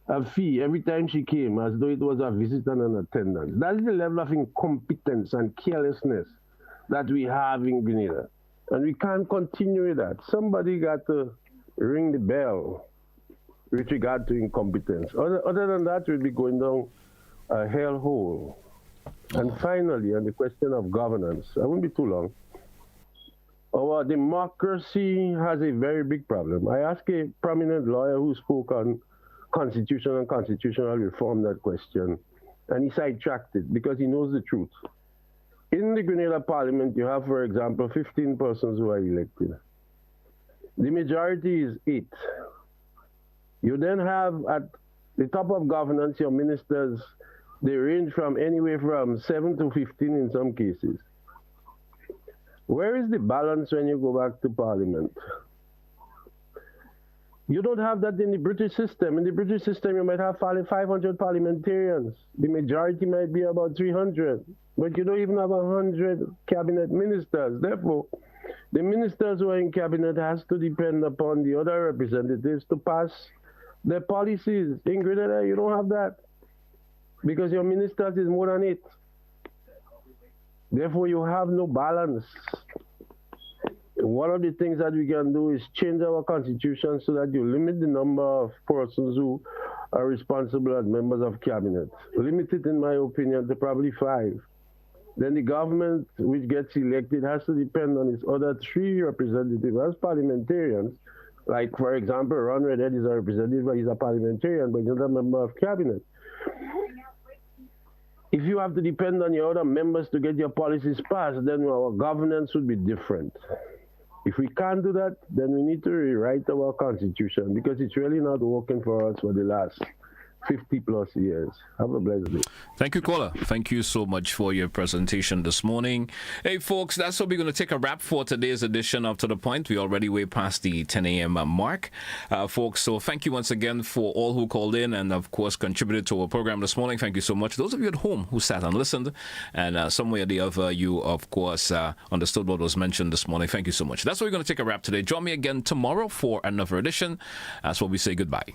a fee every time she came, as though it was a visitor and an attendant. That's the level of incompetence and carelessness that we have in Grenada. And we can't continue with that. Somebody got to ring the bell with regard to incompetence. Other than that, we'll be going down a hellhole. And finally, on the question of governance, I won't be too long. Our democracy has a very big problem. I asked a prominent lawyer who spoke on constitution and constitutional reform that question, and he sidetracked it because he knows the truth. In the Grenada Parliament, you have, for example, 15 persons who are elected. The majority is 8. You then have at the top of governance, your ministers, they range from anywhere from 7 to 15 in some cases. Where is the balance when you go back to Parliament? You don't have that in the British system. In the British system, you might have 500 parliamentarians. The majority might be about 300. But you don't even have 100 cabinet ministers. Therefore, the ministers who are in cabinet has to depend upon the other representatives to pass their policies. In Grenada, you don't have that because your ministers is more than 8. Therefore, you have no balance. One of the things that we can do is change our constitution so that you limit the number of persons who are responsible as members of cabinet. Limit it, in my opinion, to probably 5. Then the government which gets elected has to depend on its other 3 representatives as parliamentarians. Like, for example, Ron Redhead is a representative, but he's a parliamentarian, but he's not a member of cabinet. If you have to depend on your other members to get your policies passed, then our governance would be different. If we can't do that, then we need to rewrite our constitution because it's really not working for us for the last 50 plus years. Have a blessed day. Thank you, caller. Thank you so much for your presentation this morning. Hey, folks, that's what we're going to take a wrap for today's edition of To The Point. We're already way past the 10 a.m. mark, folks. So thank you once again for all who called in and, of course, contributed to our program this morning. Thank you so much. Those of you at home who sat and listened, and some way or the other, you, of course, understood what was mentioned this morning. Thank you so much. That's what we're going to take a wrap today. Join me again tomorrow for another edition. That's what we say goodbye.